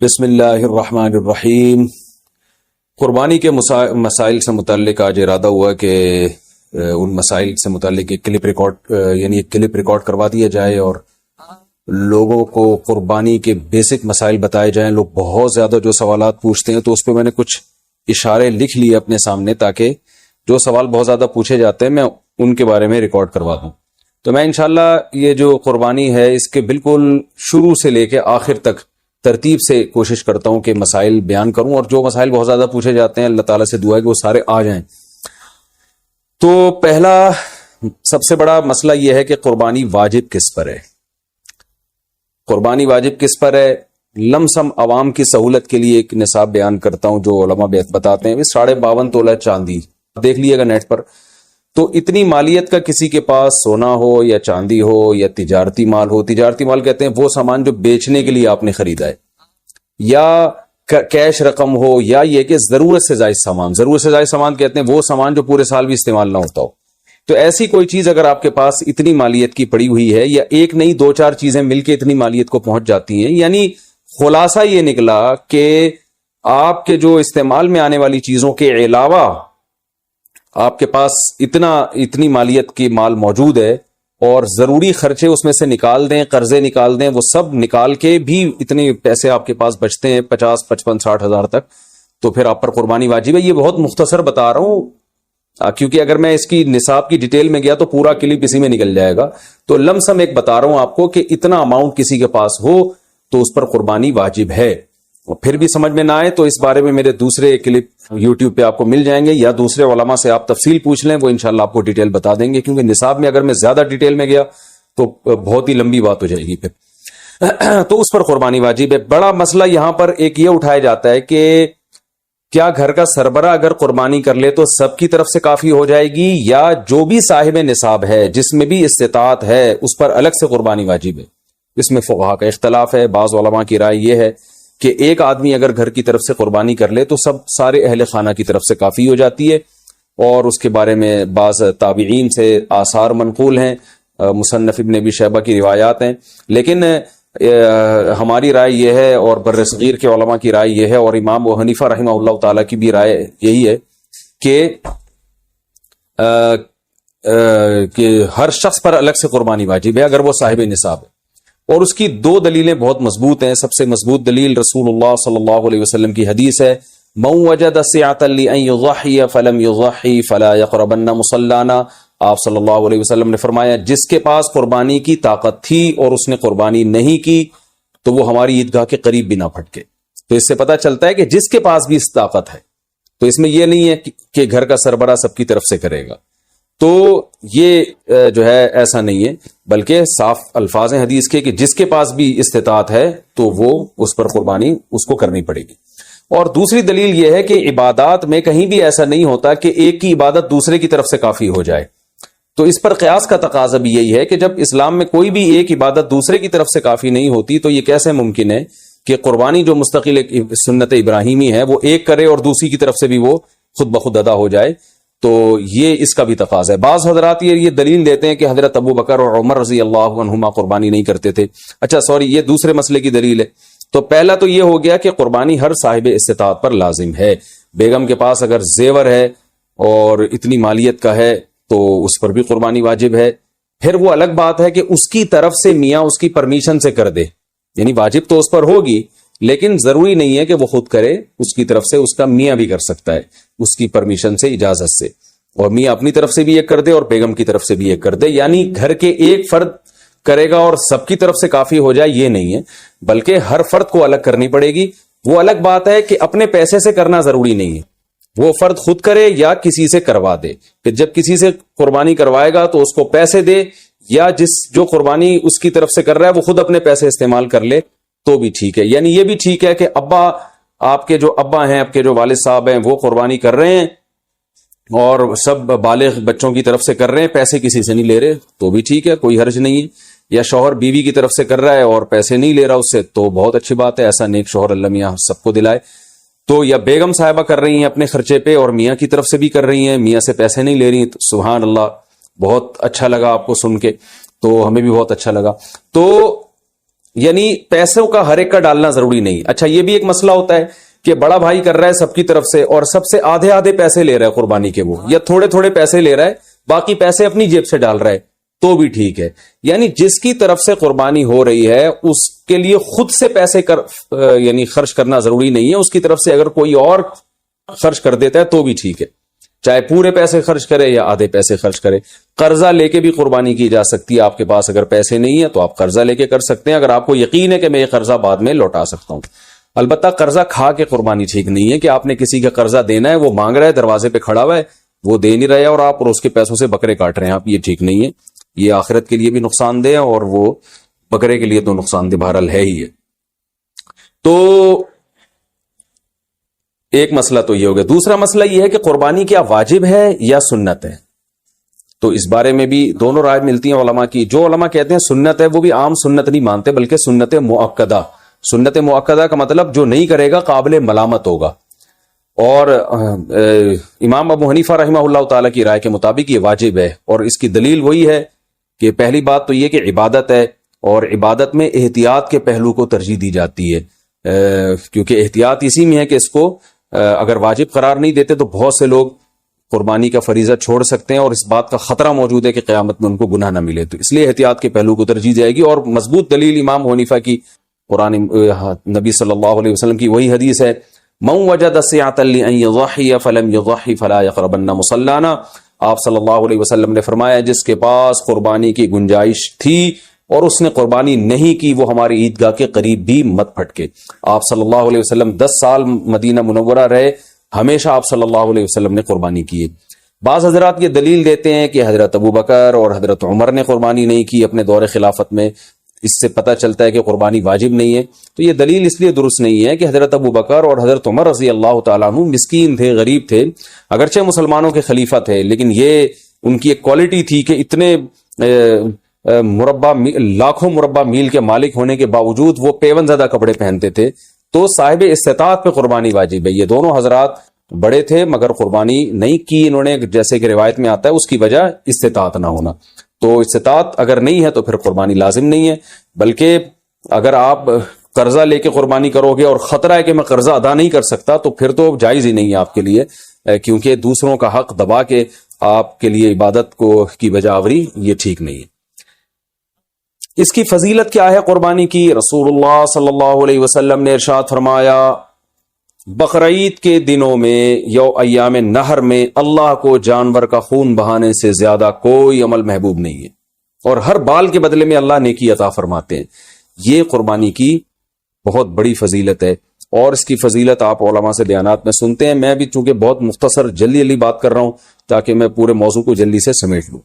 بسم اللہ الرحمن الرحیم۔ قربانی کے مسائل سے متعلق آج ارادہ ہوا کہ ان مسائل سے متعلق ایک کلپ ریکارڈ کروا دیا جائے اور لوگوں کو قربانی کے بیسک مسائل بتائے جائیں۔ لوگ بہت زیادہ جو سوالات پوچھتے ہیں تو اس پہ میں نے کچھ اشارے لکھ لیے اپنے سامنے تاکہ جو سوال بہت زیادہ پوچھے جاتے ہیں میں ان کے بارے میں ریکارڈ کروا دوں۔ تو میں انشاءاللہ یہ جو قربانی ہے اس کے بالکل شروع سے لے کے آخر تک ترتیب سے کوشش کرتا ہوں کہ مسائل بیان کروں، اور جو مسائل بہت زیادہ پوچھے جاتے ہیں اللہ تعالیٰ سے دعا ہے کہ وہ سارے آ جائیں۔ تو پہلا سب سے بڑا مسئلہ یہ ہے کہ قربانی واجب کس پر ہے۔ قربانی واجب کس پر ہے؟ لم سم عوام کی سہولت کے لیے ایک نصاب بیان کرتا ہوں جو علماء بتاتے ہیں 52.5 تولہ چاندی، دیکھ لیے گا نیٹ پر۔ تو اتنی مالیت کا کسی کے پاس سونا ہو یا چاندی ہو یا تجارتی مال ہو، تجارتی مال کہتے ہیں وہ سامان جو بیچنے کے لیے آپ نے خریدا ہے، یا کیش رقم ہو، یا یہ کہ ضرورت سے زائد سامان، ضرورت سے زائد سامان کہتے ہیں وہ سامان جو پورے سال بھی استعمال نہ ہوتا ہو۔ تو ایسی کوئی چیز اگر آپ کے پاس اتنی مالیت کی پڑی ہوئی ہے، یا ایک نہیں 2-4 چیزیں مل کے اتنی مالیت کو پہنچ جاتی ہیں، یعنی خلاصہ یہ نکلا کہ آپ کے جو استعمال میں آنے والی چیزوں کے علاوہ آپ کے پاس اتنی مالیت کی مال موجود ہے، اور ضروری خرچے اس میں سے نکال دیں، قرضے نکال دیں، وہ سب نکال کے بھی اتنے پیسے آپ کے پاس بچتے ہیں 50، 55، 60 ہزار تک، تو پھر آپ پر قربانی واجب ہے۔ یہ بہت مختصر بتا رہا ہوں کیونکہ اگر میں اس کی نصاب کی ڈیٹیل میں گیا تو پورا کلپ اسی میں نکل جائے گا۔ تو لم سم ایک بتا رہا ہوں آپ کو کہ اتنا اماؤنٹ کسی کے پاس ہو تو اس پر قربانی واجب ہے۔ اور پھر بھی سمجھ میں نہ آئے تو اس بارے میں میرے دوسرے کلپ یوٹیوب پہ آپ کو مل جائیں گے، یا دوسرے علماء سے آپ تفصیل پوچھ لیں، وہ انشاءاللہ آپ کو ڈیٹیل بتا دیں گے، کیونکہ نصاب میں اگر میں زیادہ ڈیٹیل میں گیا تو بہت ہی لمبی بات ہو جائے گی پھر۔ تو اس پر قربانی واجب ہے۔ بڑا مسئلہ یہاں پر ایک یہ اٹھایا جاتا ہے کہ کیا گھر کا سربراہ اگر قربانی کر لے تو سب کی طرف سے کافی ہو جائے گی، یا جو بھی صاحب نصاب ہے جس میں بھی استطاعت ہے اس پر الگ سے قربانی واجب ہے؟ اس میں فقہا کا اختلاف ہے۔ بعض علماء کی رائے یہ ہے کہ ایک آدمی اگر گھر کی طرف سے قربانی کر لے تو سارے اہل خانہ کی طرف سے کافی ہو جاتی ہے، اور اس کے بارے میں بعض تابعین سے آثار منقول ہیں، مصنف ابن ابی شیبہ کی روایات ہیں۔ لیکن ہماری رائے یہ ہے، اور بر صغیر کے علماء کی رائے یہ ہے، اور امام ابو حنیفہ رحمہ اللہ تعالیٰ کی بھی رائے یہی ہے کہ ہر شخص پر الگ سے قربانی واجب ہے اگر وہ صاحب نصاب ہے۔ اور اس کی 2 دلیلیں بہت مضبوط ہیں۔ سب سے مضبوط دلیل رسول اللہ صلی اللہ علیہ وسلم کی حدیث ہے، من وجد سعة لأن يضحي فلم يضحي فلا يقربن مصلانا۔ آپ صلی اللہ علیہ وسلم نے فرمایا جس کے پاس قربانی کی طاقت تھی اور اس نے قربانی نہیں کی تو وہ ہماری عیدگاہ کے قریب بھی نہ پھٹکے۔ تو اس سے پتہ چلتا ہے کہ جس کے پاس بھی اس طاقت ہے، تو اس میں یہ نہیں ہے کہ گھر کا سربراہ سب کی طرف سے کرے گا، تو یہ جو ہے ایسا نہیں ہے، بلکہ صاف الفاظ ہیں حدیث کے کہ جس کے پاس بھی استطاعت ہے تو وہ اس پر قربانی اس کو کرنی پڑے گی۔ اور دوسری دلیل یہ ہے کہ عبادات میں کہیں بھی ایسا نہیں ہوتا کہ ایک کی عبادت دوسرے کی طرف سے کافی ہو جائے۔ تو اس پر قیاس کا تقاضا بھی یہی ہے کہ جب اسلام میں کوئی بھی ایک عبادت دوسرے کی طرف سے کافی نہیں ہوتی تو یہ کیسے ممکن ہے کہ قربانی جو مستقل سنت ابراہیمی ہے وہ ایک کرے اور دوسری کی طرف سے بھی وہ خود بخود ادا ہو جائے؟ تو یہ اس کا بھی تقاضا ہے۔ بعض حضرات یہ دلیل دیتے ہیں کہ حضرت ابو بکر اور عمر رضی اللہ عنہما قربانی نہیں کرتے تھے۔ اچھا سوری، یہ دوسرے مسئلے کی دلیل ہے۔ تو پہلا تو یہ ہو گیا کہ قربانی ہر صاحب استطاعت پر لازم ہے۔ بیگم کے پاس اگر زیور ہے اور اتنی مالیت کا ہے تو اس پر بھی قربانی واجب ہے۔ پھر وہ الگ بات ہے کہ اس کی طرف سے میاں اس کی پرمیشن سے کر دے، یعنی واجب تو اس پر ہوگی لیکن ضروری نہیں ہے کہ وہ خود کرے، اس کی طرف سے اس کا میاں بھی کر سکتا ہے اس کی پرمیشن سے، اجازت سے، اور میاں اپنی طرف سے بھی ایک کر دے اور بیگم کی طرف سے بھی ایک کر دے۔ یعنی گھر کے ایک فرد کرے گا اور سب کی طرف سے کافی ہو جائے یہ نہیں ہے، بلکہ ہر فرد کو الگ کرنی پڑے گی۔ وہ الگ بات ہے کہ اپنے پیسے سے کرنا ضروری نہیں ہے، وہ فرد خود کرے یا کسی سے کروا دے۔ پھر جب کسی سے قربانی کروائے گا تو اس کو پیسے دے، یا جو قربانی اس کی طرف سے کر رہا ہے وہ خود اپنے پیسے استعمال کر لے تو بھی ٹھیک ہے۔ یعنی یہ بھی ٹھیک ہے کہ آپ کے جو ابا ہیں، آپ کے جو والد صاحب ہیں وہ قربانی کر رہے ہیں اور سب بالغ بچوں کی طرف سے کر رہے ہیں، پیسے کسی سے نہیں لے رہے تو بھی ٹھیک ہے، کوئی حرج نہیں ہے۔ یا شوہر بیوی کی طرف سے کر رہا ہے اور پیسے نہیں لے رہا اس سے تو بہت اچھی بات ہے، ایسا نیک شوہر اللہ میاں سب کو دلائے۔ تو یا بیگم صاحبہ کر رہی ہیں اپنے خرچے پہ اور میاں کی طرف سے بھی کر رہی ہیں، میاں سے پیسے نہیں لے رہی ہیں، تو سبحان اللہ، بہت اچھا لگا آپ کو سن کے، تو ہمیں بھی بہت اچھا لگا۔ تو یعنی پیسوں کا ہر ایک کا ڈالنا ضروری نہیں. اچھا یہ بھی ایک مسئلہ ہوتا ہے کہ بڑا بھائی کر رہا ہے سب کی طرف سے اور سب سے آدھے آدھے پیسے لے رہا ہے قربانی کے وہ, یا تھوڑے تھوڑے پیسے لے رہا ہے, باقی پیسے اپنی جیب سے ڈال رہا ہے, تو بھی ٹھیک ہے. یعنی جس کی طرف سے قربانی ہو رہی ہے اس کے لیے خود سے پیسے یعنی خرچ کرنا ضروری نہیں ہے. اس کی طرف سے اگر کوئی اور خرچ کر دیتا ہے تو بھی ٹھیک ہے, چاہے پورے پیسے خرچ کرے یا آدھے پیسے خرچ کرے. قرضہ لے کے بھی قربانی کی جا سکتی ہے. آپ کے پاس اگر پیسے نہیں ہے تو آپ قرضہ لے کے کر سکتے ہیں, اگر آپ کو یقین ہے کہ میں یہ قرضہ بعد میں لوٹا سکتا ہوں. البتہ قرضہ کھا کے قربانی ٹھیک نہیں ہے کہ آپ نے کسی کا قرضہ دینا ہے, وہ مانگ رہا ہے, دروازے پہ کھڑا ہوا ہے, وہ دے نہیں رہے اور آپ اور اس کے پیسوں سے بکرے کاٹ رہے ہیں آپ, یہ ٹھیک نہیں ہے. یہ آخرت کے لیے بھی نقصان دہ ہے اور وہ بکرے کے لیے تو نقصان دہ بہرحال ہے ہی ہے. تو ایک مسئلہ تو یہ ہو گیا. دوسرا مسئلہ یہ ہے کہ قربانی کیا واجب ہے یا سنت ہے. تو اس بارے میں بھی دونوں رائے ملتی ہیں علماء کی. جو علماء کہتے ہیں سنت ہے وہ بھی عام سنت نہیں مانتے بلکہ سنت مؤکدہ. سنت مؤکدہ کا مطلب جو نہیں کرے گا قابل ملامت ہوگا. اور امام ابو حنیفہ رحمہ اللہ تعالی کی رائے کے مطابق یہ واجب ہے, اور اس کی دلیل وہی ہے کہ پہلی بات تو یہ کہ عبادت ہے, اور عبادت میں احتیاط کے پہلو کو ترجیح دی جاتی ہے, کیونکہ احتیاط اسی میں ہے کہ اس کو اگر واجب قرار نہیں دیتے تو بہت سے لوگ قربانی کا فریضہ چھوڑ سکتے ہیں اور اس بات کا خطرہ موجود ہے کہ قیامت میں ان کو گناہ نہ ملے. تو اس لیے احتیاط کے پہلو کو ترجیح جائے گی. اور مضبوط دلیل امام حنیفہ کی قرآن نبی صلی اللہ علیہ وسلم کی وہی حدیث ہے, من وجد سعۃ لان یضحی فلم یضحی فلا یقربن مصلانا. آپ صلی اللہ علیہ وسلم نے فرمایا جس کے پاس قربانی کی گنجائش تھی اور اس نے قربانی نہیں کی وہ ہماری عیدگاہ کے قریب بھی مت پھٹکے. آپ صلی اللہ علیہ وسلم 10 سال مدینہ منورہ رہے, ہمیشہ آپ صلی اللہ علیہ وسلم نے قربانی کی. بعض حضرات یہ دلیل دیتے ہیں کہ حضرت ابو بکر اور حضرت عمر نے قربانی نہیں کی اپنے دور خلافت میں, اس سے پتہ چلتا ہے کہ قربانی واجب نہیں ہے. تو یہ دلیل اس لیے درست نہیں ہے کہ حضرت ابو بکر اور حضرت عمر رضی اللہ تعالیٰ عنہ مسکین تھے, غریب تھے, اگرچہ مسلمانوں کے خلیفہ تھے, لیکن یہ ان کی ایک کوالٹی تھی کہ اتنے لاکھوں مربع میل کے مالک ہونے کے باوجود وہ پیون زدہ کپڑے پہنتے تھے. تو صاحب استطاعت پہ قربانی واجب ہے. یہ دونوں حضرات بڑے تھے مگر قربانی نہیں کی انہوں نے, جیسے کہ روایت میں آتا ہے اس کی وجہ استطاعت نہ ہونا. تو استطاعت اگر نہیں ہے تو پھر قربانی لازم نہیں ہے. بلکہ اگر آپ قرضہ لے کے قربانی کرو گے اور خطرہ ہے کہ میں قرضہ ادا نہیں کر سکتا تو پھر تو جائز ہی نہیں ہے آپ کے لیے, کیونکہ دوسروں کا حق دبا کے آپ کے لیے عبادت کی وجہ آوری یہ ٹھیک نہیں ہے. اس کی فضیلت کیا ہے قربانی کی؟ رسول اللہ صلی اللہ علیہ وسلم نے ارشاد فرمایا بقرعید کے دنوں میں یا ایام نہر میں اللہ کو جانور کا خون بہانے سے زیادہ کوئی عمل محبوب نہیں ہے, اور ہر بال کے بدلے میں اللہ نیکی عطا فرماتے ہیں. یہ قربانی کی بہت بڑی فضیلت ہے, اور اس کی فضیلت آپ علماء سے بیانات میں سنتے ہیں. میں بھی چونکہ بہت مختصر جلدی بات کر رہا ہوں تاکہ میں پورے موضوع کو جلدی سے سمیٹ لوں.